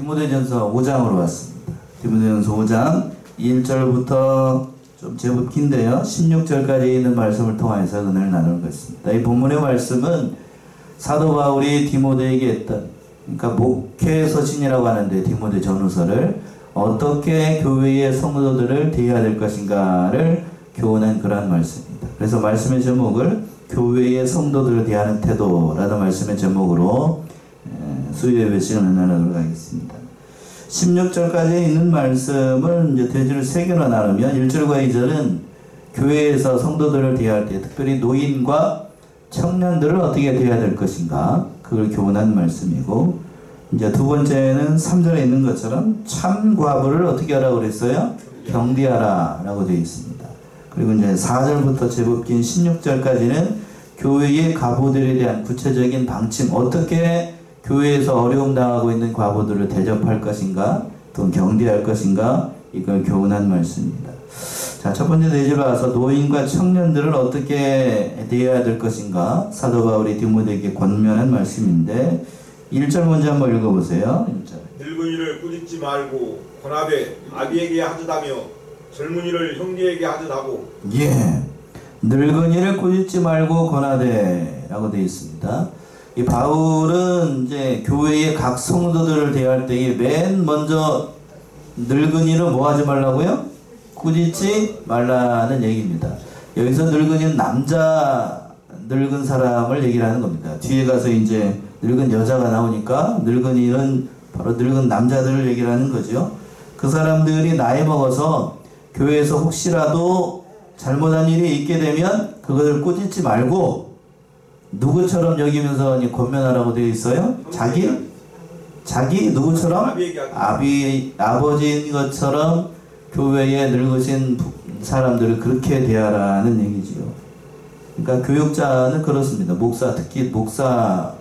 디모데전서 5장으로 왔습니다. 디모데전서 5장 1절부터 좀 제법 긴데요. 16절까지 있는 말씀을 통해서 은혜를 나눌 것입니다. 이 본문의 말씀은 사도 바울이 디모데에게 했던, 그러니까 목회 서신이라고 하는데 디모데 전후서를 어떻게 교회의 성도들을 대해야 될 것인가를 교훈한 그러한 말씀입니다. 그래서 말씀의 제목을 교회의 성도들을 대하는 태도라는 말씀의 제목으로 수요예배 시간을 나누도록 하겠습니다. 16절까지 있는 말씀을 이제 대주를 3개로 나누면 1절과 2절은 교회에서 성도들을 대할 때 특별히 노인과 청년들을 어떻게 대해야 될 것인가 그걸 교훈한 말씀이고, 이제 두 번째는 3절에 있는 것처럼 참 과부를 어떻게 하라고 그랬어요? 경계하라 라고 되어 있습니다. 그리고 이제 4절부터 제법 긴 16절까지는 교회의 과부들에 대한 구체적인 방침, 어떻게 교회에서 어려움 당하고 있는 과부들을 대접할 것인가 또 경계할 것인가, 이걸 교훈한 말씀입니다. 자, 첫 번째 내주로 와서 노인과 청년들을 어떻게 대해야 될 것인가 사도 바울이 디모데에게 권면한 말씀인데 1절 먼저 한번 읽어보세요. 1절. 늙은이를 꾸짖지 말고 권하되 아비에게 하듯하며 젊은이를 형제에게 하듯하고. 예, 늙은이를 꾸짖지 말고 권하되 라고 되어 있습니다. 이 바울은 이제 교회의 각 성도들을 대할 때에 맨 먼저 늙은이를 뭐 하지 말라고요? 꾸짖지 말라는 얘기입니다. 여기서 늙은이는 남자 늙은 사람을 얘기를 하는 겁니다. 뒤에 가서 이제 늙은 여자가 나오니까 늙은이는 바로 늙은 남자들을 얘기를 하는 거죠. 그 사람들이 나이 먹어서 교회에서 혹시라도 잘못한 일이 있게 되면 그것을 꾸짖지 말고 누구처럼 여기면서 권면하라고 되어 있어요? 자기 누구처럼? 아버지인 것처럼 교회에 늙으신 사람들을 그렇게 대하라는 얘기지요. 그러니까 교육자는 그렇습니다. 목사, 특히 목사,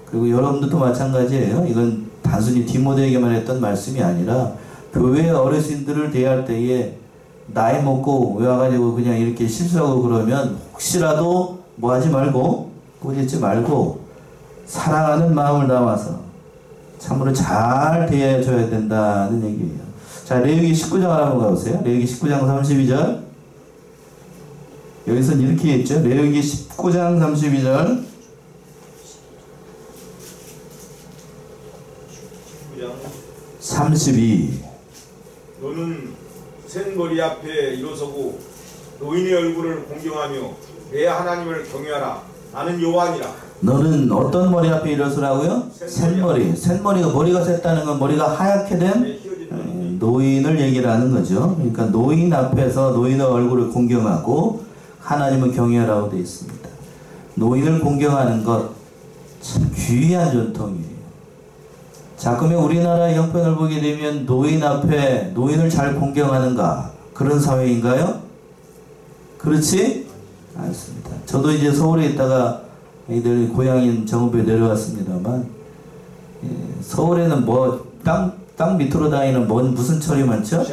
그리고 여러분들도 마찬가지예요. 이건 단순히 디모데에게만 했던 말씀이 아니라 교회 어르신들을 대할 때에 나이 먹고 와가지고 그냥 이렇게 실수하고 그러면 혹시라도 뭐 하지 말고 꾸짖지 말고 사랑하는 마음을 담아서 참으로 잘 대해줘야 된다는 얘기예요. 자, 레위기 19장 한번 가보세요. 레위기 19장 32절. 여기서는 이렇게 했죠. 레위기 19장 32절. 32. 너는 센 머리 앞에 일어서고 노인의 얼굴을 공경하며 내 하나님을 경외하라. 나는 여호와니라. 너는 어떤 머리 앞에 일어서라고요? 센 머리. 센 머리가, 머리가 셌다는 건 머리가 하얗게 된 노인을 얘기를 하는 거죠. 그러니까 노인 앞에서 노인의 얼굴을 공경하고 하나님을 경외하라고 되어 있습니다. 노인을 공경하는 것 참 귀한 전통이에요. 자, 그러면 우리나라의 형편을 보게 되면 노인 앞에 노인을 잘 공경하는가? 그런 사회인가요? 그렇지 않습니다. 저도 이제 서울에 있다가 애들 고향인 정읍에 내려왔습니다만, 서울에는 뭐 땅 밑으로 다니는 무슨 철이 많죠?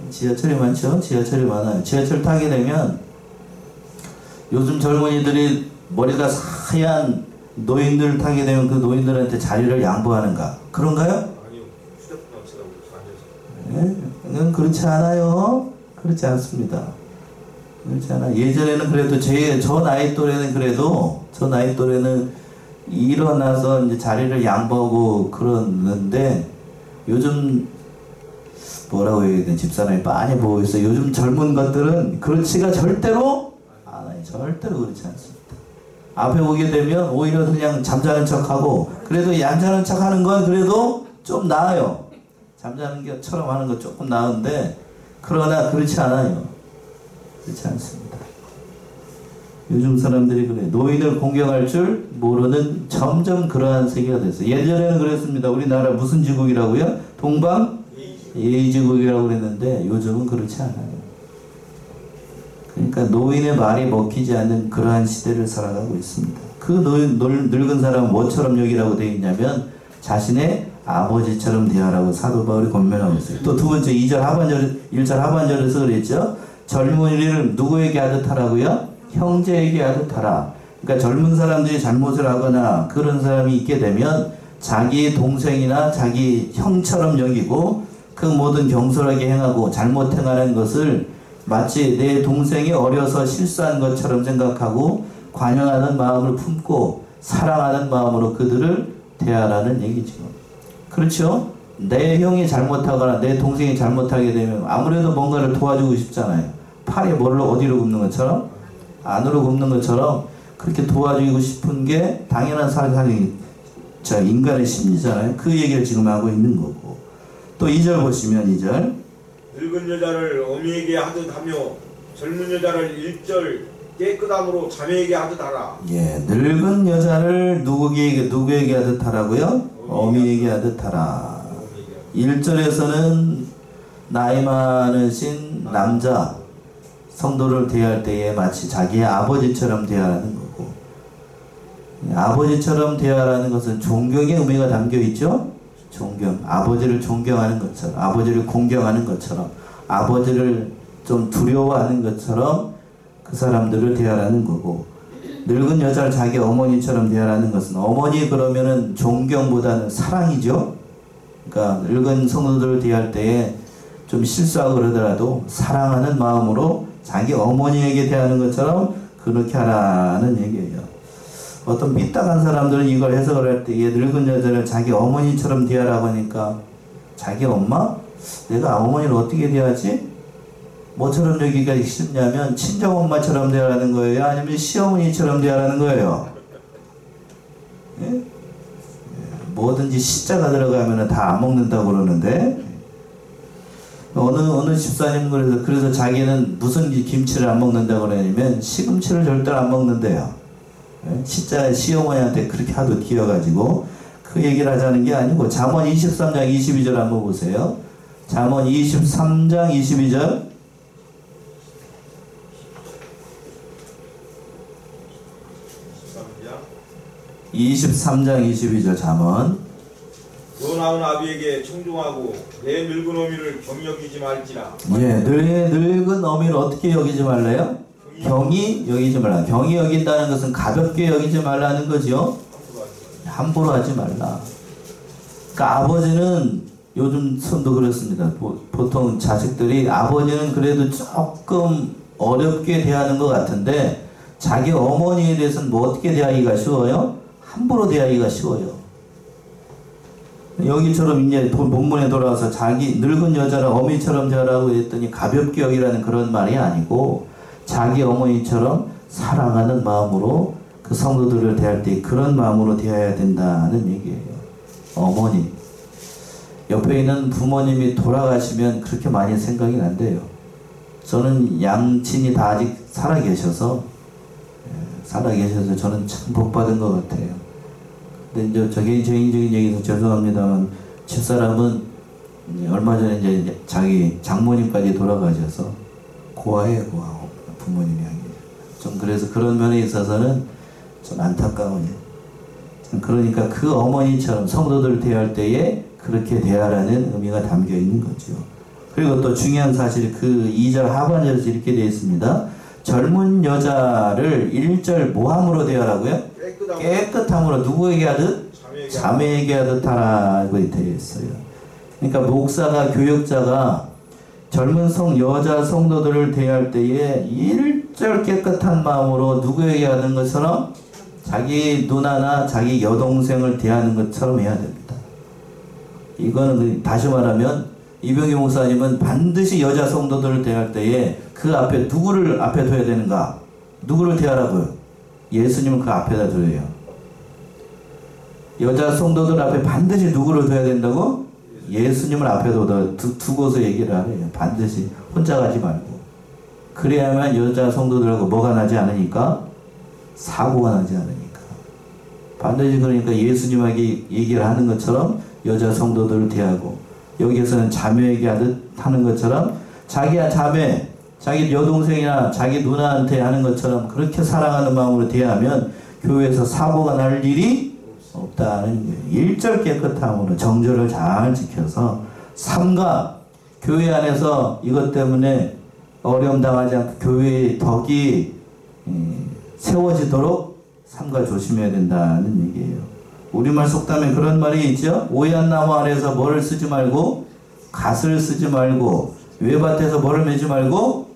지하철이 많죠? 지하철이 많아요. 지하철 타게 되면 요즘 젊은이들이 머리가 하얀 노인들 타게 되면 그 노인들한테 자리를 양보하는가? 그런가요? 아니요. 휴대폰 앞에서 앉아서. 네, 그렇지 않아요. 그렇지 않습니다. 그렇지 않아. 예전에는 그래도 저 나이 또래는 일어나서 이제 자리를 양보하고 그러는데 요즘 뭐라고 해야 되나, 집사람이 많이 보고 있어요. 요즘 젊은 것들은 그렇지가 절대로 않아요. 절대로 그렇지 않습니다. 앞에 오게 되면 오히려 그냥 잠자는 척하고, 그래도 얌전한 척하는 건 그래도 좀 나아요. 잠자는 것처럼 하는 거 조금 나은데, 그러나 그렇지 않아요. 그렇지 않습니다. 요즘 사람들이 그래. 노인을 공경할 줄 모르는 점점 그러한 세계가 됐어요. 예전에는 그랬습니다. 우리나라 무슨 지국이라고요? 동방 예의지국이라고 그랬는데 요즘은 그렇지 않아요. 그러니까 노인의 말이 먹히지 않는 그러한 시대를 살아가고 있습니다. 그 늙은 사람은 뭐처럼 여기라고 되어 있냐면 자신의 아버지처럼 대하라고 사도 바울이 권면하고 있어요. 또 두 번째 1절 하반절에서 그랬죠. 젊은이를 누구에게 하듯 하라고요? 형제에게 하듯 하라. 그러니까 젊은 사람들이 잘못을 하거나 그런 사람이 있게 되면 자기 동생이나 자기 형처럼 여기고 그 모든 경솔하게 행하고 잘못 행하는 것을 마치 내 동생이 어려서 실수한 것처럼 생각하고 관용하는 마음을 품고 사랑하는 마음으로 그들을 대하라는 얘기죠. 그렇죠? 내 형이 잘못하거나 내 동생이 잘못하게 되면 아무래도 뭔가를 도와주고 싶잖아요. 팔에 뭘로 어디로 굽는 것처럼 안으로 굽는 것처럼 그렇게 도와주고 싶은 게 당연한 사람이 인간의 심리잖아요. 그 얘기를 지금 하고 있는 거고. 또 2절 보시면 2절 늙은 여자를 어미에게 하듯 하며 젊은 여자를 1절 깨끗함으로 자매에게 하듯 하라. 예, 늙은 여자를 누구에게 하듯 하라고요? 어미에게 하듯 하라. 1절에서는 나이 많으신 남자 성도를 대할 때에 마치 자기의 아버지처럼 대하라는 거고, 아버지처럼 대하라는 것은 존경의 의미가 담겨 있죠. 존경, 아버지를 존경하는 것처럼, 아버지를 공경하는 것처럼, 아버지를 좀 두려워하는 것처럼 그 사람들을 대하라는 거고, 늙은 여자를 자기 어머니처럼 대하라는 것은, 어머니 그러면은 존경보다는 사랑이죠. 그러니까 늙은 성도들을 대할 때에 좀 실수하고 그러더라도 사랑하는 마음으로 자기 어머니에게 대하는 것처럼 그렇게 하라는 얘기예요. 어떤 삐딱한 사람들은 이걸 해석을 할 때 늙은 여자를 자기 어머니처럼 대하라고 하니까 자기 엄마? 내가 어머니를 어떻게 대하지? 뭐처럼 여기가 싶냐면 친정엄마처럼 대하라는 거예요? 아니면 시어머니처럼 대하라는 거예요? 예? 뭐든지 시자가 들어가면 다 안 먹는다고 그러는데, 어느 집사님은 그래서 자기는 무슨 김치를 안 먹는다고 그러냐면 시금치를 절대로 안 먹는데요. 시자 시어머니한테 그렇게 하도 기어가지고 그 얘기를 하자는 게 아니고, 잠언 23장 22절 한번 보세요. 잠언 23장 22절 23장 22절 잠언. 너 낳은 아비에게 청종하고 내 늙은 어미를 경여기지 말지라. 예, 늙은 어미를 어떻게 여기지 말래요? 경히 여기지 말라. 경히 여긴다는 것은 가볍게 여기지 말라는 거죠. 함부로 하지 말라. 그러니까 아버지는, 요즘 손도 그렇습니다. 보통 자식들이 아버지는 그래도 조금 어렵게 대하는 것 같은데 자기 어머니에 대해서는 뭐 어떻게 대하기가 쉬워요? 함부로 대하기가 쉬워요. 여기처럼 이제 본문에 돌아와서 자기 늙은 여자를 어미처럼 대하라고 했더니 가볍게 여기라는 그런 말이 아니고 자기 어머니처럼 사랑하는 마음으로 그 성도들을 대할 때 그런 마음으로 대해야 된다는 얘기예요. 어머니. 옆에 있는 부모님이 돌아가시면 그렇게 많이 생각이 난대요. 저는 양친이 다 아직 살아계셔서 저는 참 복받은 것 같아요. 근데 이제 저 개인적인 얘기도 죄송합니다만, 집사람은 얼마 전에 이제 자기 장모님까지 돌아가셔서 고아예요, 고아. 부모님이 하기. 좀 그래서 그런 면에 있어서는 좀 안타까워요. 그러니까 그 어머니처럼 성도들을 대할 때에 그렇게 대하라는 의미가 담겨 있는 거죠. 그리고 또 중요한 사실, 그 2절 하반절에서 이렇게 되어 있습니다. 젊은 여자를 1절 뭐함으로 대하라고요? 깨끗함으로. 누구에게 하듯? 자매에게 하듯 하라고 되어 있어요. 그러니까 목사가, 교역자가 젊은 여자 성도들을 대할 때에 1절 깨끗한 마음으로 누구에게 하는 것처럼? 자기 누나나 자기 여동생을 대하는 것처럼 해야 됩니다. 이거는 다시 말하면 이병기 목사님은 반드시 여자 성도들을 대할 때에 그 앞에 누구를 앞에 둬야 되는가? 누구를 대하라고요? 예수님을 그 앞에다 둬요. 여자 성도들 앞에 반드시 누구를 둬야 된다고? 예수님을 앞에 두고서 얘기를 하래요. 반드시 혼자 가지 말고. 그래야만 여자 성도들하고 뭐가 나지 않으니까? 사고가 나지 않으니까. 반드시 그러니까 예수님에게 얘기를 하는 것처럼 여자 성도들을 대하고, 여기에서는 자매에게 하듯 하는 것처럼 자기야 자매, 자기 여동생이나 자기 누나한테 하는 것처럼 그렇게 사랑하는 마음으로 대하면 교회에서 사고가 날 일이 없다는 거예요. 1절 깨끗함으로 정절을 잘 지켜서 삼가, 교회 안에서 이것 때문에 어려움 당하지 않고 교회의 덕이 세워지도록 삼가 조심해야 된다는 얘기예요. 우리말 속담에 그런 말이 있죠. 오얏 나무 아래에서 뭐를 쓰지 말고 갓을 쓰지 말고 외밭에서 뭐를 매지 말고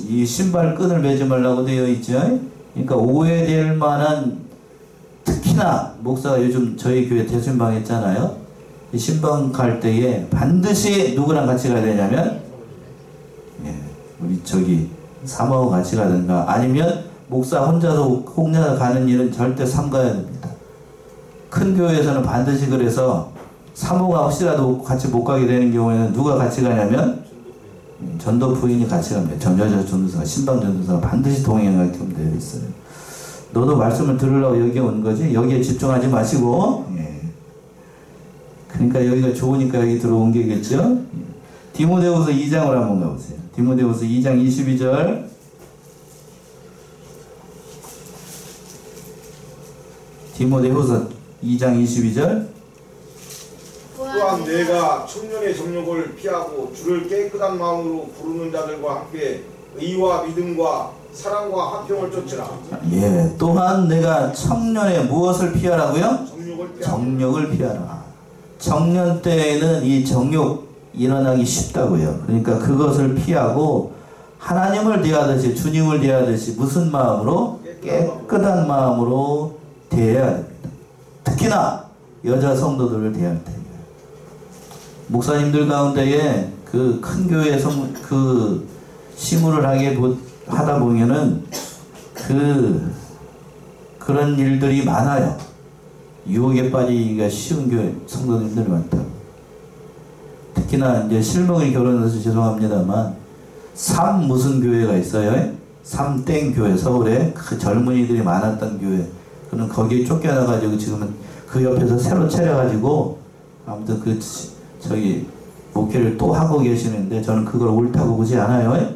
이 신발끈을 매지 말라고 되어 있죠. 그러니까 오해될 만한, 특히나 목사가 요즘 저희 교회 대순방 했잖아요. 이 신방 갈 때에 반드시 누구랑 같이 가야 되냐면 우리 저기 사모하고 같이 가든가 아니면 목사 혼자서 가는 일은 절대 삼가야 됩니다. 큰 교회에서는 반드시 그래서 사모가 혹시라도 같이 못 가게 되는 경우에는 누가 같이 가냐면 전도 부인이 같이 갑니다. 여자 전도사가, 신방 전도사가 반드시 동행하게끔 되어 있어요. 너도 말씀을 들으려고 여기 온 거지? 여기에 집중하지 마시고. 그러니까 여기가 좋으니까 여기 들어온 게겠죠? 디모데후서 2장을 한번 가보세요. 디모데후서 2장 22절. 디모데후서 2장 22절. 또한 내가 청년의 정욕을 피하고 주를 깨끗한 마음으로 부르는 자들과 함께 의와 믿음과 사랑과 화평을 쫓으라. 예, 또한 내가 청년의 무엇을 피하라고요? 정욕을 피하라. 청년 때에는 이 정욕 일어나기 쉽다고요. 그러니까 그것을 피하고 하나님을 대하듯이, 주님을 대하듯이 무슨 마음으로? 깨끗한 마음으로 대해야 됩니다. 특히나 여자 성도들을 대할 때. 목사님들 가운데에 그 큰 교회에서 그 시무를 하다 보면은 그런 일들이 많아요. 유혹에 빠지기가 쉬운 교회 성도님들이 많다고. 특히나 이제 실명이 결혼해서 죄송합니다만 삼 무슨 교회가 있어요? 삼땡 교회, 서울에 그 젊은이들이 많았던 교회. 그는 거기에 쫓겨나가지고 지금은 그 옆에서 새로 차려가지고 아무튼 저기 목회를 또 하고 계시는데 저는 그걸 옳다고 보지 않아요.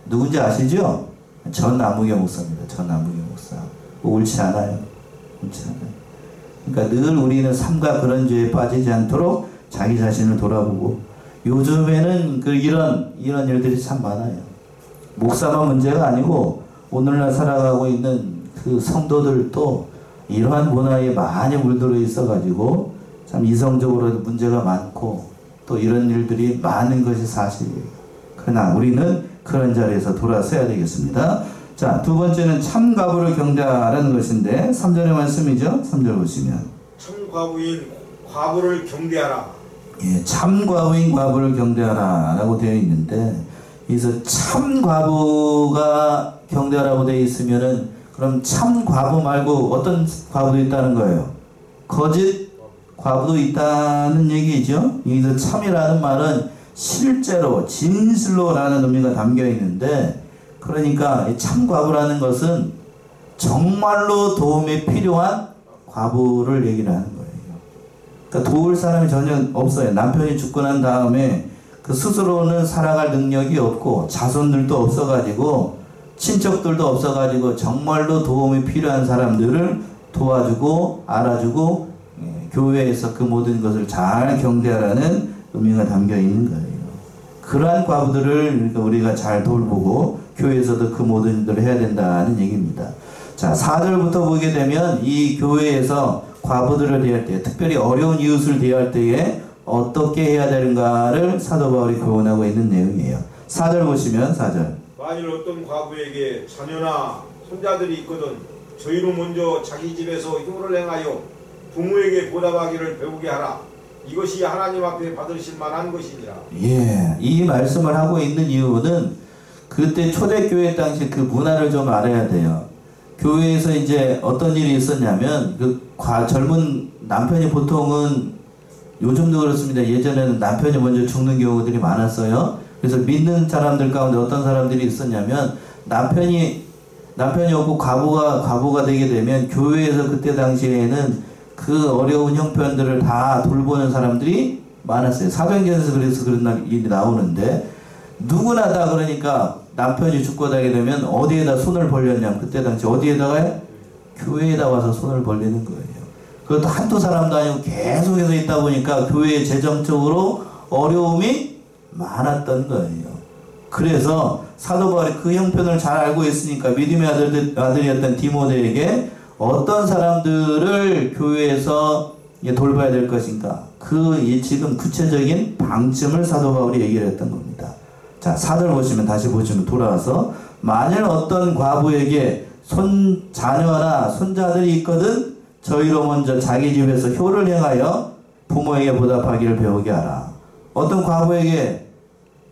누군지 아시죠? 전남무경 목사입니다. 전남무경 목사. 옳지 않아요. 옳지 않아요. 그러니까 늘 우리는 삼가 그런 죄에 빠지지 않도록 자기 자신을 돌아보고, 요즘에는 이런 일들이 참 많아요. 목사만 문제가 아니고 오늘날 살아가고 있는 그 성도들도 이러한 문화에 많이 물들어 있어가지고 참 이성적으로도 문제가 많고 또 이런 일들이 많은 것이 사실이에요. 그러나 우리는 그런 자리에서 돌아서야 되겠습니다. 자, 두 번째는 참 과부를 경대하라는 것인데 3절의 말씀이죠. 3절 보시면 참 과부인 과부를 경대하라. 예, 참 과부인 과부를 경대하라 라고 되어 있는데, 여기서 참 과부가 경대하라고 되어 있으면은 그럼 참 과부 말고 어떤 과부도 있다는 거예요? 거짓 과부도 있다는 얘기죠. 여기서 참이라는 말은 실제로, 진실로 라는 의미가 담겨 있는데, 그러니까 참 과부라는 것은 정말로 도움이 필요한 과부를 얘기를 하는 거예요. 그러니까 도울 사람이 전혀 없어요. 남편이 죽고 난 다음에 그 스스로는 살아갈 능력이 없고 자손들도 없어가지고 친척들도 없어가지고 정말로 도움이 필요한 사람들을 도와주고 알아주고 교회에서 그 모든 것을 잘 경대하라는 의미가 담겨 있는 거예요. 그러한 과부들을 우리가 잘 돌보고 교회에서도 그 모든 일들을 해야 된다는 얘기입니다. 자, 4절부터 보게 되면 이 교회에서 과부들을 대할 때, 특별히 어려운 이웃을 대할 때에 어떻게 해야 되는가를 사도 바울이 교훈하고 있는 내용이에요. 4절 보시면 4절. 만일 어떤 과부에게 자녀나 손자들이 있거든 저희로 먼저 자기 집에서 효를 행하여 부모에게 보답하기를 배우게 하라. 이것이 하나님 앞에 받으실 만한 것이니라. 예, 이 말씀을 하고 있는 이유는 그때 초대교회 당시 그 문화를 좀 알아야 돼요. 교회에서 이제 어떤 일이 있었냐면 젊은 남편이 보통은, 요즘도 그렇습니다. 예전에는 남편이 먼저 죽는 경우들이 많았어요. 그래서 믿는 사람들 가운데 어떤 사람들이 있었냐면 남편이 없고 과부가 되게 되면 교회에서 그때 당시에는 그 어려운 형편들을 다 돌보는 사람들이 많았어요. 사도행전에서 그래서 그런 일이 나오는데, 누구나 다 그러니까 남편이 죽고 나게 되면 어디에다 손을 벌렸냐면 그때 당시 어디에다가요? 교회에다 와서 손을 벌리는 거예요. 그것도 한두 사람도 아니고 계속해서 있다 보니까 교회의 재정적으로 어려움이 많았던 거예요. 그래서 사도 바울이 그 형편을 잘 알고 있으니까 믿음의 아들이었던 디모데에게 어떤 사람들을 교회에서 돌봐야 될 것인가, 지금 구체적인 방침을 사도 바울이 얘기를 했던 겁니다. 자, 4절 보시면, 다시 보시면 돌아와서, 만일 어떤 과부에게 자녀나 손자들이 있거든 저희로 먼저 자기 집에서 효를 행하여 부모에게 보답하기를 배우게 하라. 어떤 과부에게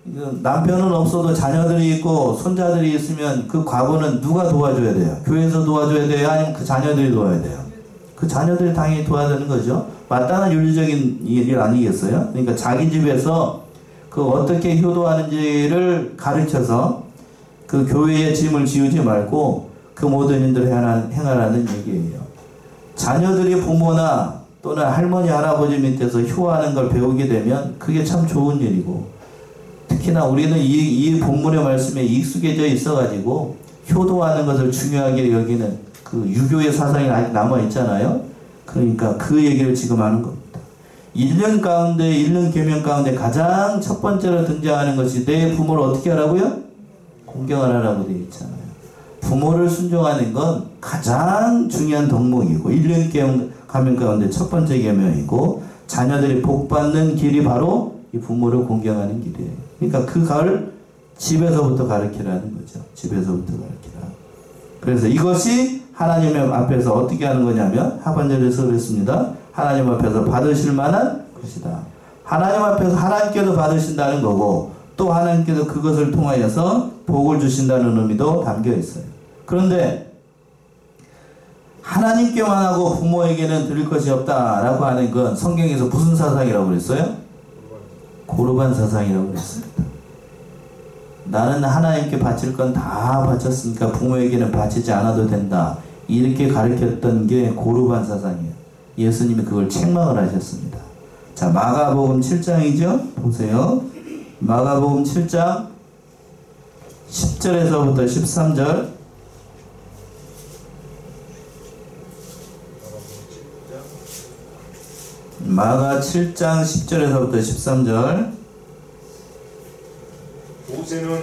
남편은 없어도 자녀들이 있고 손자들이 있으면 그 과부는 누가 도와줘야 돼요? 교회에서 도와줘야 돼요? 아니면 그 자녀들이 도와야 돼요? 그 자녀들이 당연히 도와야 되는 거죠. 마땅한 윤리적인 일 아니겠어요? 그러니까 자기 집에서 어떻게 효도하는지를 가르쳐서 그 교회의 짐을 지우지 말고 그 모든 일들을 행하라는 얘기예요. 자녀들이 부모나 또는 할머니, 할아버지 밑에서 효하는 걸 배우게 되면 그게 참 좋은 일이고, 특히나 우리는 이 본문의 말씀에 익숙해져 있어가지고 효도하는 것을 중요하게 여기는 그 유교의 사상이 아직 남아있잖아요. 그러니까 그 얘기를 지금 하는 겁니다. 1년 계명 가운데 가장 첫 번째로 등장하는 것이 내 부모를 어떻게 하라고요? 공경하라고 되어 있잖아요. 부모를 순종하는 건 가장 중요한 덕목이고 1년 계명 가운데 첫 번째 계명이고, 자녀들이 복받는 길이 바로 이 부모를 공경하는 길이에요. 그러니까 그걸 집에서부터 가르치라는 거죠. 집에서부터 가르치라. 그래서 이것이 하나님 앞에서 어떻게 하는 거냐면, 하반절에서 그랬습니다. 하나님 앞에서 받으실 만한 것이다. 하나님 앞에서 하나님께서 받으신다는 거고, 또 하나님께서 그것을 통하여서 복을 주신다는 의미도 담겨 있어요. 그런데 하나님께만 하고 부모에게는 드릴 것이 없다라고 하는 건 성경에서 무슨 사상이라고 그랬어요? 고르반 사상이라고 그랬습니다. 나는 하나님께 바칠 건 다 바쳤으니까 부모에게는 바치지 않아도 된다, 이렇게 가르쳤던 게 고르반 사상이에요. 예수님이 그걸 책망을 하셨습니다. 자, 마가복음 7장이죠? 보세요. 마가복음 7장 10절에서부터 13절. 마가 7장 10절에서부터 13절. 모세는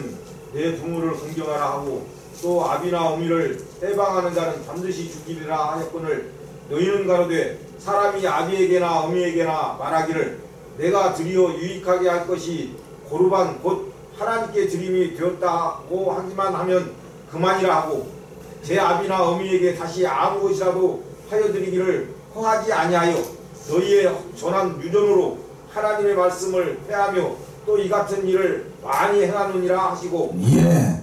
내 부모를 공경하라 하고 또 아비나 어미를 해방하는 자는 반드시 죽이리라 하였거늘, 너희는 가로되 사람이 아비에게나 어미에게나 말하기를 내가 드리어 유익하게 할 것이 고르반 곧 하나님께 드림이 되었다고 하기만 하면 그만이라 하고, 제 아비나 어미에게 다시 아무 것이라도 하여 드리기를 허하지 아니하여 너희의 전한 유전으로 하나님의 말씀을 폐하며 또 이 같은 일을 많이 행하느니라 하시고. 예,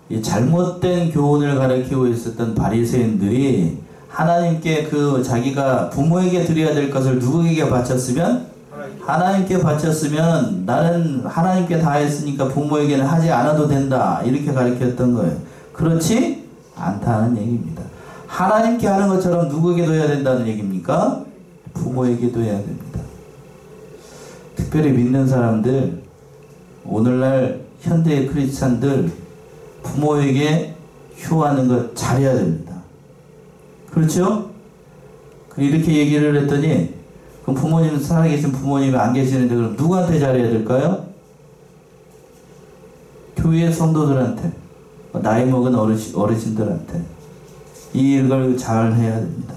이 잘못된 교훈을 가르치고 있었던 바리새인들이 하나님께 자기가 부모에게 드려야 될 것을 누구에게 바쳤으면? 하나님께 바쳤으면 나는 하나님께 다 했으니까 부모에게는 하지 않아도 된다, 이렇게 가르쳤던 거예요. 그렇지 않다는 얘기입니다. 하나님께 하는 것처럼 누구에게도 해야 된다는 얘기입니까? 부모에게도 해야 됩니다. 특별히 믿는 사람들, 오늘날 현대의 크리스찬들 부모에게 효하는 것 잘해야 됩니다. 그렇죠? 이렇게 얘기를 했더니, 그럼 부모님, 살아계신 부모님이 안 계시는데 그럼 누구한테 잘해야 될까요? 교회 성도들한테, 나이 먹은 어르신들한테 이걸 잘 해야 됩니다.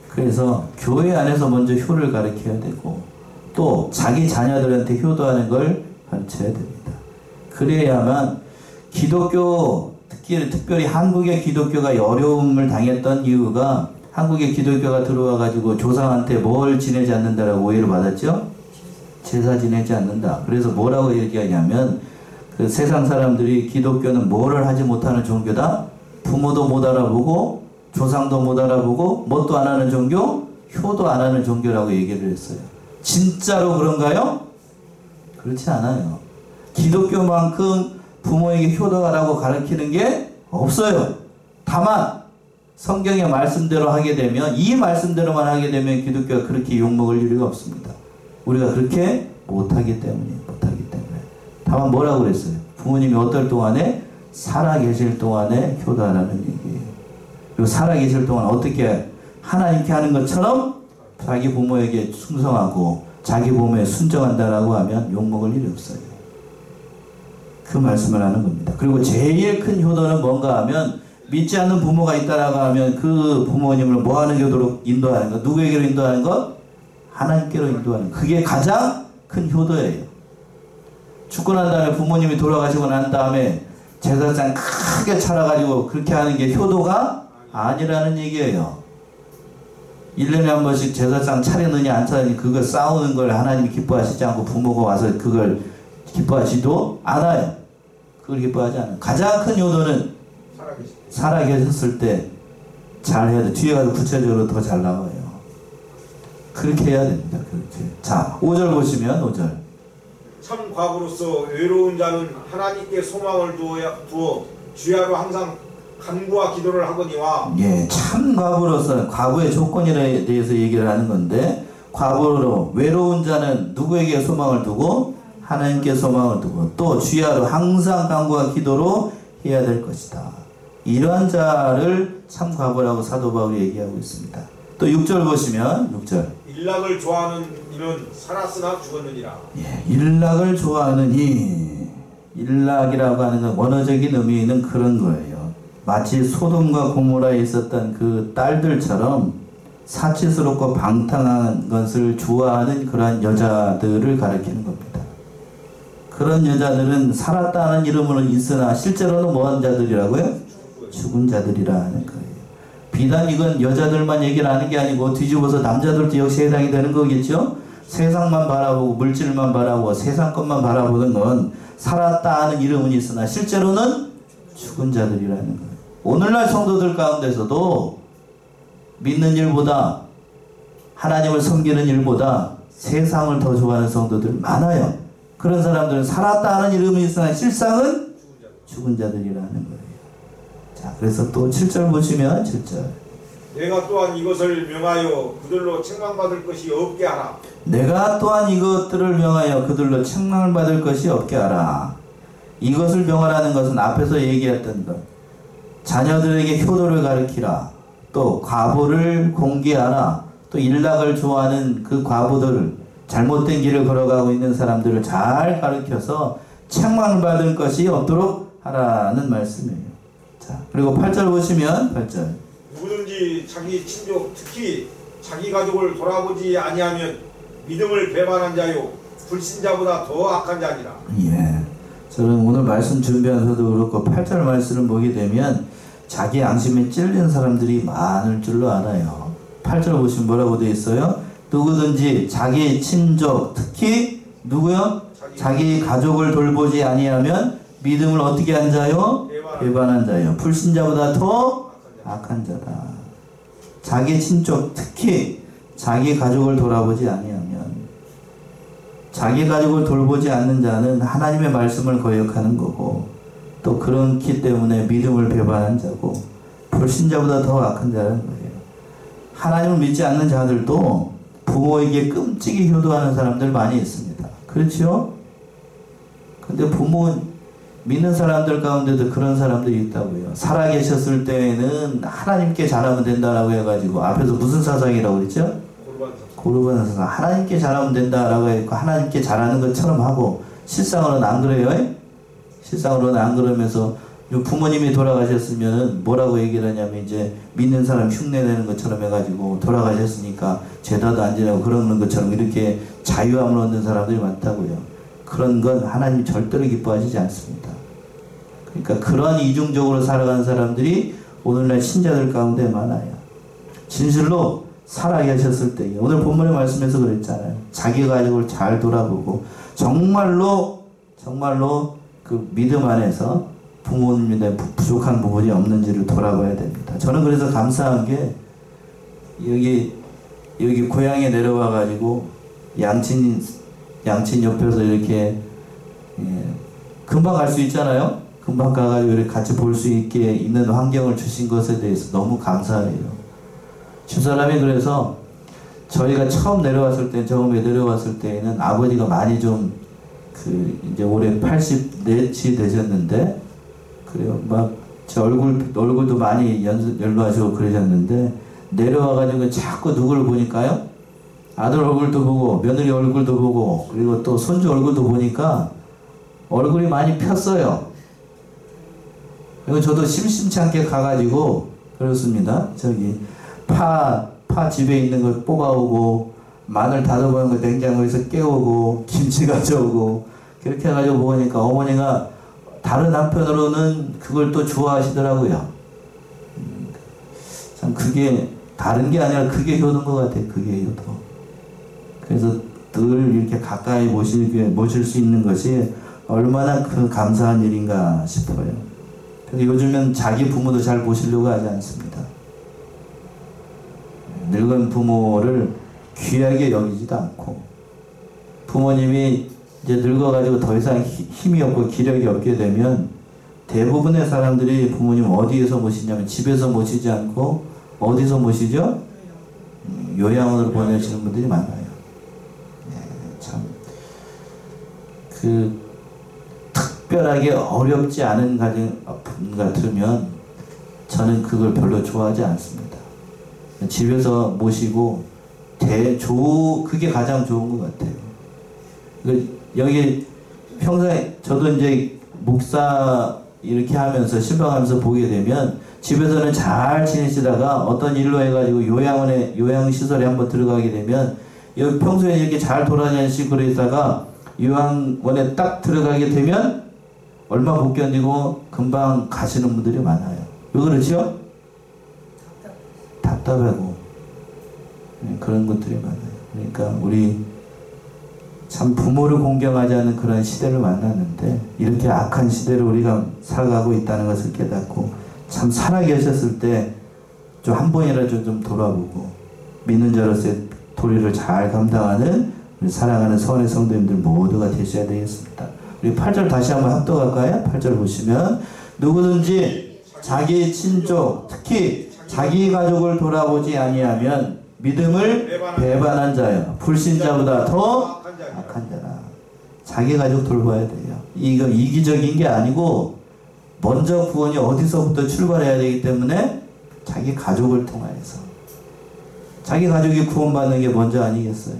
그래서 교회 안에서 먼저 효를 가르쳐야 되고, 또 자기 자녀들한테 효도하는 걸 가르쳐야 됩니다. 그래야만 기독교, 특별히 한국의 기독교가 어려움을 당했던 이유가, 한국의 기독교가 들어와가지고 조상한테 뭘 지내지 않는다라고 오해를 받았죠? 제사 지내지 않는다. 그래서 뭐라고 얘기하냐면, 그 세상 사람들이 기독교는 뭐를 하지 못하는 종교다? 부모도 못 알아보고 조상도 못 알아보고 뭣도 안 하는 종교? 효도 안 하는 종교라고 얘기를 했어요. 진짜로 그런가요? 그렇지 않아요. 기독교만큼 부모에게 효도하라고 가르치는 게 없어요. 다만 성경의 말씀대로 하게 되면, 이 말씀대로만 하게 되면 기독교가 그렇게 욕먹을 일이 없습니다. 우리가 그렇게 못하기 때문에. 다만 뭐라고 그랬어요? 부모님이 어떨 동안에? 살아계실 동안에 효도하라는 얘기예요. 그리고 살아계실 동안 어떻게 하나님께 하는 것처럼 자기 부모에게 충성하고 자기 부모에 순종한다라고 하면 욕먹을 일이 없어요. 그 말씀을 하는 겁니다. 그리고 제일 큰 효도는 뭔가 하면 믿지 않는 부모가 있다라고 하면 그 부모님을 뭐 하는 교도로 인도하는 거? 누구에게로 인도하는 거? 하나님께로 인도하는 거. 그게 가장 큰 효도예요. 죽고 난 다음에 부모님이 돌아가시고 난 다음에 제사장 크게 차려가지고 그렇게 하는 게 효도가 아니라는 얘기예요. 1년에 한 번씩 제사장 차리느냐 안 차리느냐 그걸 싸우는 걸 하나님이 기뻐하시지 않고 부모가 와서 그걸 기뻐하시도 않아요. 그걸 기뻐하지 않아요. 가장 큰 효도는 살아계셨을 때 잘 해야 돼. 뒤에 가서 구체적으로 더 잘 나와요. 그렇게 해야 됩니다. 그렇게. 자, 5절 보시면 5절. 참 과부로서 외로운 자는 하나님께 소망을 두어 주야로 항상 간구와 기도를 하거니와. 예, 참 과부로서 과부의 조건에 대해서 얘기를 하는 건데 과부로 외로운 자는 누구에게 소망을 두고 하나님께 소망을 두고 또 주야로 항상 간구와 기도로 해야 될 것이다. 이러한 자를 참 과부라고 사도 바울이 얘기하고 있습니다. 또 6절 보시면 6절. 일락을 좋아하는 이는 살았으나 죽었느니라. 예, 일락을 좋아하는 이 일락이라고 하는 건 원어적인 의미는 그런 거예요. 마치 소돔과 고모라에 있었던 그 딸들처럼 사치스럽고 방탕한 것을 좋아하는 그러한 여자들을 가리키는 겁니다. 그런 여자들은 살았다는 이름으로는 있으나 실제로는 뭐한 자들이라고요? 죽은 자들이라 하는 거예요. 비단 이건 여자들만 얘기를 하는 게 아니고 뒤집어서 남자들도 역시 해당이 되는 거겠죠? 세상만 바라보고 물질만 바라보고 세상 것만 바라보는 건 살았다 하는 이름은 있으나 실제로는 죽은 자들이라는 거예요. 오늘날 성도들 가운데서도 믿는 일보다 하나님을 섬기는 일보다 세상을 더 좋아하는 성도들 많아요. 그런 사람들은 살았다 하는 이름은 있으나 실상은 죽은 자들이라는 거예요. 자, 그래서 또 7절 보시면 7절. 내가 또한 이것을 명하여 그들로 책망받을 것이 없게 하라. 내가 또한 이것들을 명하여 그들로 책망을 받을 것이 없게 하라. 이것을 명하라는 것은 앞에서 얘기했던 것. 자녀들에게 효도를 가르치라. 또 과부를 공개하라. 또 일락을 좋아하는 그 과부들, 잘못된 길을 걸어가고 있는 사람들을 잘 가르쳐서 책망을 받을 것이 없도록 하라는 말씀이에요. 자, 그리고 8절 보시면 8절. 누구든지 자기 친족 특히 자기 가족을 돌아보지 아니하면 믿음을 배반한 자요 불신자보다 더 악한 자니라. 예. 저는 오늘 말씀 준비하면서도 그렇고 8절 말씀을 보게 되면 자기 양심에 찔린 사람들이 많을 줄로 알아요. 8절 보시면 뭐라고 되어 있어요? 누구든지 자기 친족 특히 누구요? 자기 가족을 돌보지 아니하면 믿음을 어떻게 한 자요? 배반한 자요. 불신자보다 더 악한 자다. 자기 친족 특히 자기 가족을 돌아보지 아니하면 자기 가족을 돌보지 않는 자는 하나님의 말씀을 거역하는 거고 또 그렇기 때문에 믿음을 배반한 자고 불신자보다 더 악한 자라는 거예요. 하나님을 믿지 않는 자들도 부모에게 끔찍이 효도하는 사람들 많이 있습니다. 그렇죠? 근데 부모 믿는 사람들 가운데도 그런 사람들이 있다고요. 살아계셨을 때에는 하나님께 잘하면 된다라고 해가지고 앞에서 무슨 사상이라고 그랬죠? 고르반 사상. 하나님께 잘하면 된다라고 해서 하나님께 잘하는 것처럼 하고 실상으로는 안 그래요. 실상으로는 안 그러면서 부모님이 돌아가셨으면 뭐라고 얘기를 하냐면 이제 믿는 사람 흉내내는 것처럼 해가지고 돌아가셨으니까 죄다도 안 지내고 그러는 것처럼 이렇게 자유함을 얻는 사람들이 많다고요. 그런 건 하나님이 절대로 기뻐하시지 않습니다. 그러니까 그런 이중적으로 살아가는 사람들이 오늘날 신자들 가운데 많아요. 진실로 살아계셨을 때 오늘 본문의 말씀에서 그랬잖아요. 자기 가족을 잘 돌아보고 정말로 그 믿음 안에서 부모님에 부족한 부분이 없는지를 돌아봐야 됩니다. 저는 그래서 감사한 게 여기 고향에 내려와 가지고 양친 옆에서 이렇게 금방 갈 수 있잖아요. 금방 가가지고 이렇게 같이 볼 수 있게 있는 환경을 주신 것에 대해서 너무 감사해요. 집사람이 그래서 저희가 처음에 내려왔을 때에는 아버지가 많이 좀 이제 올해 84치 되셨는데 그래요. 막 제 얼굴도 많이 연로하시고 그러셨는데 내려와가지고 자꾸 누구를 보니까요. 아들 얼굴도 보고 며느리 얼굴도 보고 그리고 또 손주 얼굴도 보니까 얼굴이 많이 폈어요. 그리고 저도 심심치 않게 가가지고 그렇습니다. 저기 파 집에 있는 걸 뽑아오고 마늘 다져보는 거 냉장고에서 깨우고 김치 가져오고 그렇게 해가지고 먹으니까 어머니가 다른 한편으로는 그걸 또 좋아하시더라고요. 참 그게 다른 게 아니라 그게 효도인 것 같아요. 그게 효도. 그래서 늘 이렇게 가까이 모실 수 있는 것이 얼마나 그 감사한 일인가 싶어요. 근데 요즘은 자기 부모도 잘 보시려고 하지 않습니다. 늙은 부모를 귀하게 여기지도 않고, 부모님이 이제 늙어가지고 더 이상 힘이 없고 기력이 없게 되면 대부분의 사람들이 부모님 어디에서 모시냐면 집에서 모시지 않고 어디서 모시죠? 요양원으로 보내시는 분들이 많아요. 참 그 특별하게 어렵지 않은 가정 같으면 저는 그걸 별로 좋아하지 않습니다. 집에서 모시고 그게 가장 좋은 것 같아요. 여기 평소에 저도 이제 목사 이렇게 하면서 신방하면서 보게 되면 집에서는 잘 지내시다가 어떤 일로 해가지고 요양시설에 한번 들어가게 되면 여기 평소에 이렇게 잘 돌아다니시고 그러다가 요양원에 딱 들어가게 되면 얼마 못 견디고 금방 가시는 분들이 많아요. 왜 그렇죠? 답답하고 그런 것들이 많아요. 그러니까 우리 참 부모를 공경하지 않는 그런 시대를 만났는데 이렇게 악한 시대를 우리가 살아가고 있다는 것을 깨닫고 참 살아계셨을 때 좀 한 번이라도 좀 돌아보고 믿는 자로서의 도리를 잘 감당하는 우리 사랑하는 서원의 성도님들 모두가 되셔야 되겠습니다. 우리 8절 다시 한번 합독할까요? 8절 보시면 누구든지 자기 친족 특히 자기 가족을 돌아보지 아니하면 믿음을 배반한 자여 불신자보다 더 악한 자라. 자기 가족 돌봐야 돼요. 이거 이기적인 게 아니고 먼저 구원이 어디서부터 출발해야 되기 때문에 자기 가족을 통하여서 자기 가족이 구원받는 게 먼저 아니겠어요.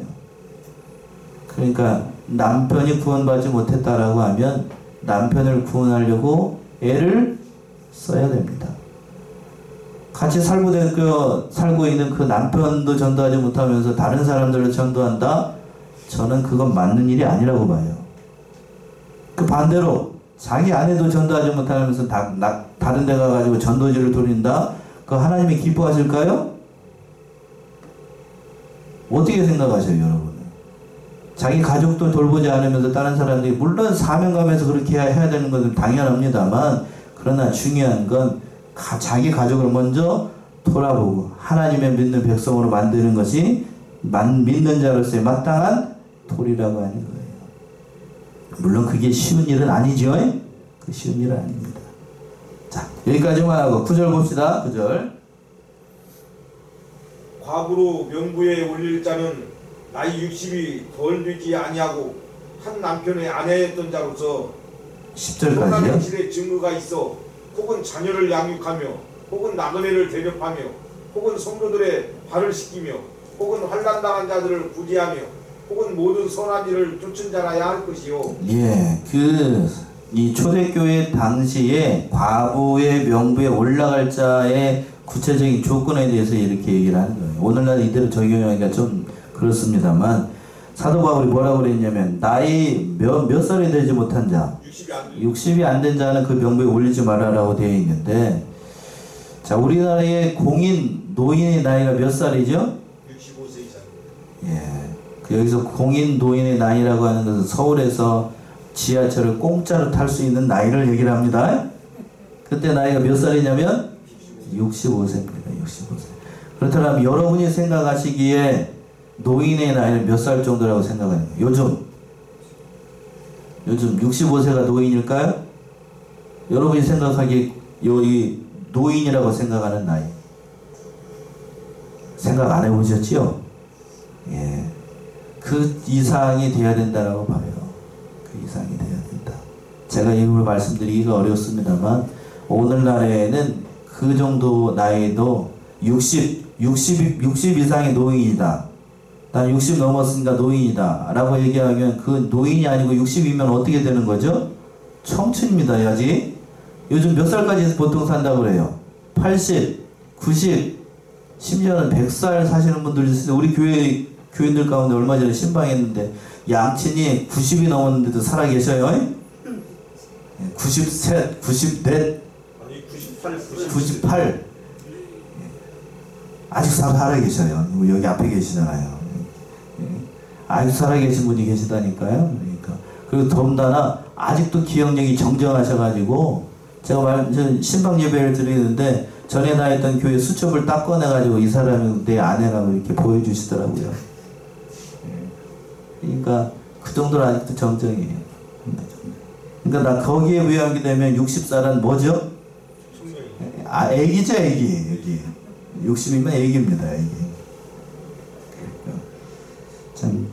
그러니까 남편이 구원받지 못했다라고 하면 남편을 구원하려고 애를 써야 됩니다. 같이 살고 있는 그 남편도 전도하지 못하면서 다른 사람들을 전도한다? 저는 그건 맞는 일이 아니라고 봐요. 그 반대로 자기 아내도 전도하지 못하면서 다른 데 가가지고 전도지를 돌린다? 그 하나님이 기뻐하실까요? 어떻게 생각하세요, 여러분? 자기 가족도 돌보지 않으면서 다른 사람들이 물론 사명감에서 그렇게 해야 되는 것은 당연합니다만 그러나 중요한 건 자기 가족을 먼저 돌아보고 하나님의 믿는 백성으로 만드는 것이 믿는 자로서의 마땅한 도리라고 하는 거예요. 물론 그게 쉬운 일은 아니죠. 그 쉬운 일은 아닙니다. 자, 여기까지만 하고 9절 봅시다. 9절. 과부로 명부에 올릴 자는 나이 60이 덜 되지 아니하고 한 남편의 아내였던 자로서 10절까지요. 행실의 증거가 있어 혹은 자녀를 양육하며 혹은 나그네를 대접하며 혹은 성도들의 발을 씻기며 혹은 환난당한 자들을 구제하며 혹은 모든 선한 일을 쫓은 자라야 할 것이요. 예, 이 초대교회 당시에 과부의 명부에 올라갈 자의 구체적인 조건에 대해서 이렇게 얘기를 하는 거예요. 오늘날 이대로 적용하기가 좀 그렇습니다만 사도 바울이 뭐라고 그랬냐면 나이 몇 살이 되지 못한 자 60이 안 된 자는 그 명부에 올리지 말아라고 되어 있는데 자 우리나라의 노인의 나이가 몇 살이죠? 65세 이상. 예, 여기서 공인 노인의 나이라고 하는 것은 서울에서 지하철을 공짜로 탈 수 있는 나이를 얘기를 합니다. 그때 나이가 몇 살이냐면 65세입니다. 65세. 그렇다면 여러분이 생각하시기에 노인의 나이는 몇 살 정도라고 생각하는 거예요? 요즘 65세가 노인일까요? 여러분이 생각하기에 이 노인이라고 생각하는 나이 생각 안 해보셨지요? 예, 그 이상이 돼야 된다라고 봐요. 그 이상이 돼야 된다. 제가 일부러 말씀드리기가 어렵습니다만 오늘날에는 그 정도 나이도 60 이상의 노인이다. 난 60 넘었으니까 노인이다. 라고 얘기하면 그 노인이 아니고 60이면 어떻게 되는 거죠? 청춘입니다. 아직 요즘 몇 살까지 보통 산다고 그래요? 80, 90, 심지어는 100살 사시는 분들도 있어요. 우리 교인들 가운데 얼마 전에 신방했는데 양친이 90이 넘었는데도 살아 계셔요. 93, 94, 아니 98, 98. 아직 살아 계셔요. 여기 앞에 계시잖아요. 아직 살아 계신 분이 계시다니까요. 그러니까. 그리고 더군다나 아직도 기억력이 정정하셔가지고 제가 신방 예배를 드리는데 전에 다녔던 교회 수첩을 딱 꺼내가지고 이 사람이 내 아내라고 이렇게 보여주시더라고요. 그러니까 그 정도로 아직도 정정이에요. 그러니까 나 거기에 부여하게 되면 60살은 뭐죠? 애기죠, 애기. 60이면 애기입니다, 애기. 참,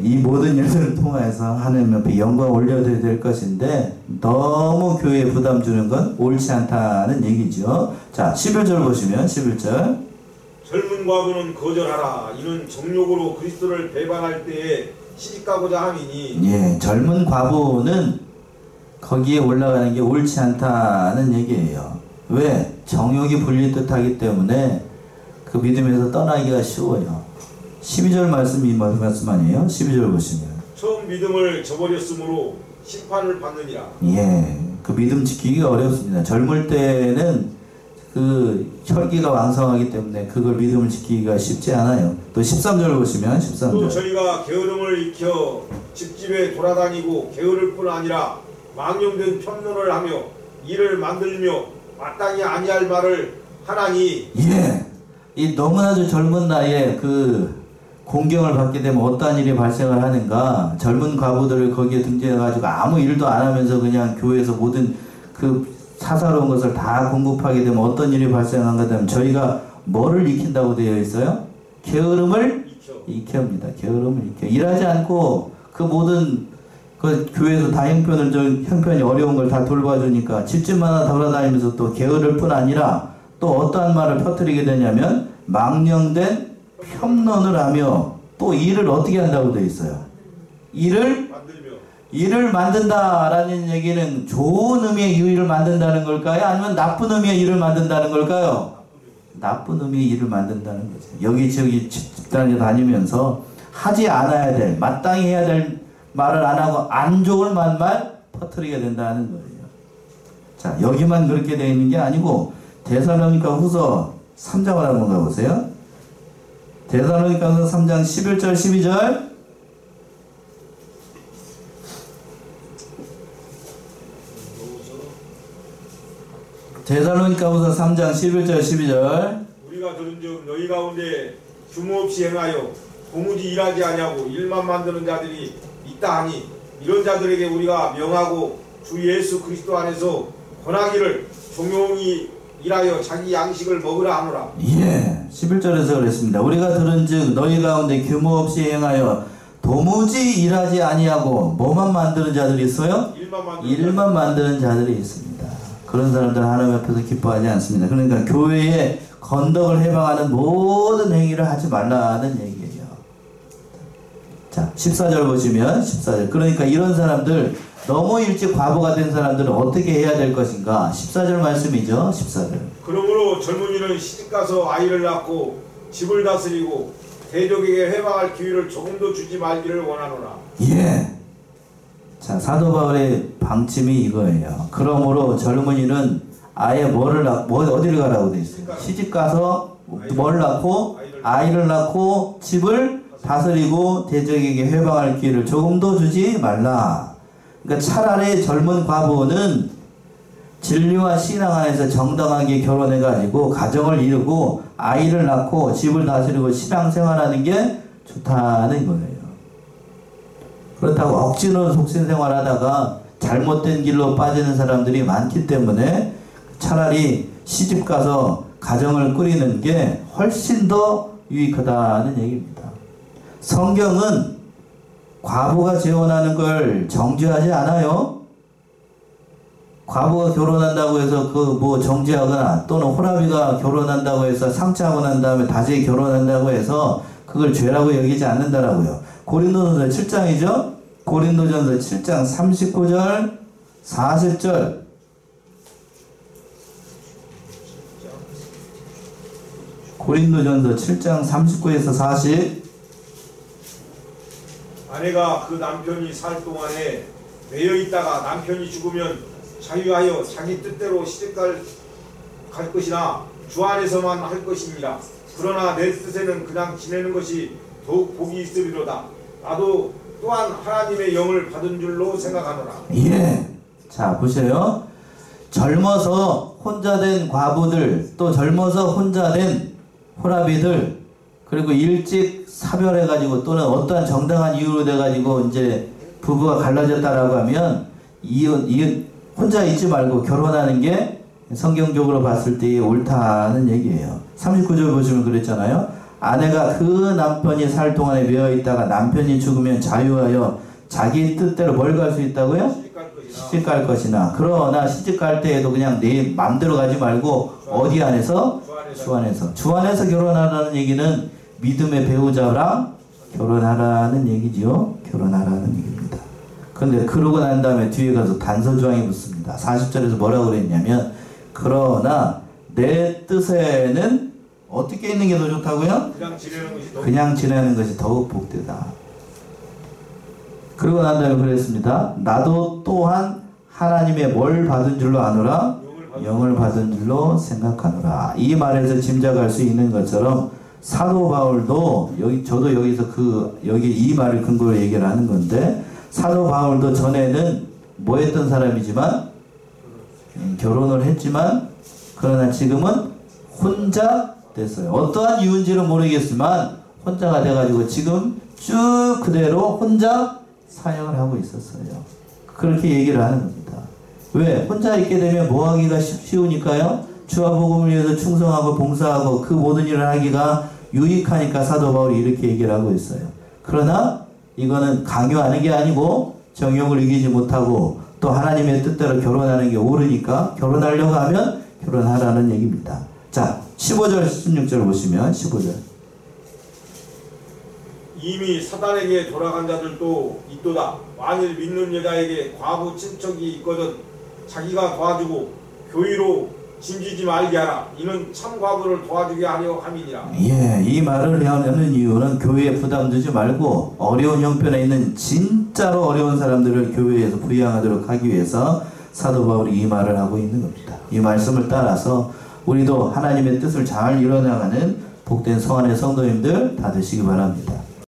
이 모든 일들을 통해서 하나님 앞에 영광 올려드려야 될 것인데 너무 교회에 부담 주는 건 옳지 않다는 얘기죠. 자, 11절 보시면 11절. 젊은 과부는 거절하라. 이는 정욕으로 그리스도를 배반할 때에 시집가고자 함이니. 예, 젊은 과부는 거기에 올라가는 게 옳지 않다는 얘기예요. 왜? 정욕이 불릴 듯하기 때문에 그 믿음에서 떠나기가 쉬워요. 12절 말씀이 말씀 아니에요? 12절 보시면. 처음 믿음을 저버렸으므로 심판을 받느니라. 예, 그 믿음 지키기가 어렵습니다. 젊을 때는 그 혈기가 왕성하기 때문에 그걸 믿음을 지키기가 쉽지 않아요. 또 13절 보시면 13절. 또 저희가 게으름을 익혀 집집에 돌아다니고 게으를 뿐 아니라 망령된 편론을 하며 일을 만들며 마땅히 아니할 말을 하나니. 예, 이 너무나도 젊은 나이에 그 공경을 받게 되면 어떠한 일이 발생을 하는가. 젊은 과부들을 거기에 등재해가지고 아무 일도 안 하면서 그냥 교회에서 모든 그 사사로운 것을 다 공급하게 되면 어떤 일이 발생한가 하면 저희가 뭐를 익힌다고 되어 있어요? 게으름을 익혀입니다. 게으름을 익혀. 일하지 않고 그 모든 그 교회에서 다 형편이 어려운 걸 다 돌봐주니까 집집마다 돌아다니면서 또 게으를 뿐 아니라 또 어떠한 말을 퍼뜨리게 되냐면 망령된 편론을 하며 또 일을 어떻게 한다고 되어 있어요? 일을 만든다라는 얘기는 좋은 의미의 일을 만든다는 걸까요? 아니면 나쁜 의미의 일을 만든다는 걸까요? 나쁜 의미의 일을 만든다는 거죠. 여기저기 집단에 다니면서 하지 않아야 될, 마땅히 해야 될 말을 안 하고 안 좋을 말만 퍼뜨리게 된다는 거예요. 자, 여기만 그렇게 되어 있는 게 아니고 데살로니가 후서 3장을 한번 가보세요. 데살로니가 후서 3장 11절 12절. 데살로니가 후서 3장 11절 12절. 우리가 들은즉 너희 가운데 규모 없이 행하여 도무지 일하지 아니하고 일만 만드는 자들이 있다 하니 이런 자들에게 우리가 명하고 주 예수 그리스도 안에서 권하기를 종용이 일하여 자기 양식을 먹으라 하노라. 예, 11절에서 그랬습니다. 우리가 들은즉 너희 가운데 규모 없이 행하여 도무지 일하지 아니하고 뭐만 만드는 자들이 있어요? 일만 만드는 자들이 있습니다. 그런 사람들 하나님 앞에서 기뻐하지 않습니다. 그러니까 교회에 건덕을 해방하는 모든 행위를 하지 말라는 얘기예요. 자, 14절 보시면 14절. 그러니까 이런 사람들, 너무 일찍 과부가 된 사람들은 어떻게 해야 될 것인가? 14절 말씀이죠. 14절. 그러므로 젊은이는 시집가서 아이를 낳고 집을 다스리고 대족에게 해방할 기회를 조금도 주지 말기를 원하노라. 예. 자, 사도 바울의 방침이 이거예요. 그러므로 젊은이는 아예 어디를 가라고 돼 있어요? 시집 가서 뭘 낳고 아이를 낳고 집을 다스리고 대적에게 회방할 기회를 조금도 주지 말라. 그러니까 차라리 젊은 과부는 진리와 신앙 안에서 정당하게 결혼해가지고 가정을 이루고 아이를 낳고 집을 다스리고 신앙생활하는 게 좋다는 거예요. 그렇다고 억지로 속신생활하다가 잘못된 길로 빠지는 사람들이 많기 때문에 차라리 시집가서 가정을 꾸리는 게 훨씬 더 유익하다는 얘기입니다. 성경은 과부가 재혼하는 걸 정죄하지 않아요. 과부가 결혼한다고 해서 그 뭐 정죄하거나 또는 호라비가 결혼한다고 해서 상처하고 난 다음에 다시 결혼한다고 해서 그걸 죄라고 여기지 않는다라고요. 고린도전서 7장이죠. 고린도전서 7장 39절 40절 고린도전서 7장 39에서 40. 아내가 그 남편이 살 동안에 매여 있다가 남편이 죽으면 자유하여 자기 뜻대로 시집갈 것이나 주 안에서만 할 것이니라. 그러나 내 뜻에는 그냥 지내는 것이 더욱 복이 있으리로다. 나도 또한 하나님의 영을 받은 줄로 생각하노라. 예. 자, 보세요. 젊어서 혼자 된 과부들, 또 젊어서 혼자 된 호라비들, 그리고 일찍 사별해가지고 또는 어떠한 정당한 이유로 돼가지고 이제 부부가 갈라졌다라고 하면 혼자 있지 말고 결혼하는 게 성경적으로 봤을 때 옳다는 얘기예요. 39절 보시면 그랬잖아요. 아내가 그 남편이 살 동안에 매여 있다가 남편이 죽으면 자유하여 자기 뜻대로 뭘 갈 수 있다고요? 시집갈 것이나. 그러나 시집갈 때에도 그냥 내 맘대로 가지 말고 어디 안에서? 주 안에서. 주 안에서 결혼하라는 얘기는 믿음의 배우자랑 결혼하라는 얘기지요. 결혼하라는 얘기입니다. 그런데 그러고 난 다음에 뒤에 가서 단서조항이 붙습니다. 40절에서 뭐라고 그랬냐면, 그러나 내 뜻에는 어떻게 있는 게 더 좋다고요? 그냥 지내는 것이 더욱 복되다. 그러고 난 다음에 그랬습니다. 나도 또한 하나님의 뭘 받은 줄로 아노라? 영을 받은 줄로 생각하노라. 이 말에서 짐작할 수 있는 것처럼 사도 바울도 저도 여기서 여기 이 말을 근거로 얘기를 하는 건데, 사도 바울도 전에는 뭐 했던 사람이지만 결혼을 했지만 그러나 지금은 혼자 됐어요. 어떠한 이유인지는 모르겠지만 혼자가 돼가지고 지금 쭉 그대로 혼자 사역을 하고 있었어요. 그렇게 얘기를 하는 겁니다. 왜? 혼자 있게 되면 뭐 하기가 쉬우니까요. 주와 복음을 위해서 충성하고 봉사하고 그 모든 일을 하기가 유익하니까 사도 바울이 이렇게 얘기를 하고 있어요. 그러나 이거는 강요하는 게 아니고 정욕을 이기지 못하고 또 하나님의 뜻대로 결혼하는 게 옳으니까 결혼하려고 하면 결혼하라는 얘기입니다. 자, 15절 16절 보시면 15절. 이미 사단에게 돌아간 자들도 있도다. 만일 믿는 여자에게 과부 친척이 있거든 자기가 도와주고 교회로 짐지지 말게 하라. 이는 참 과부를 도와주게 하려 함이니라. 예, 이 말을 하는 이유는 교회에 부담 주지 말고 어려운 형편에 있는 진짜로 어려운 사람들을 교회에서 부양하도록 하기 위해서 사도 바울이 이 말을 하고 있는 겁니다. 이 말씀을 따라서 우리도 하나님의 뜻을 잘 이뤄나가는 복된 성안의 성도님들 다 되시기 바랍니다.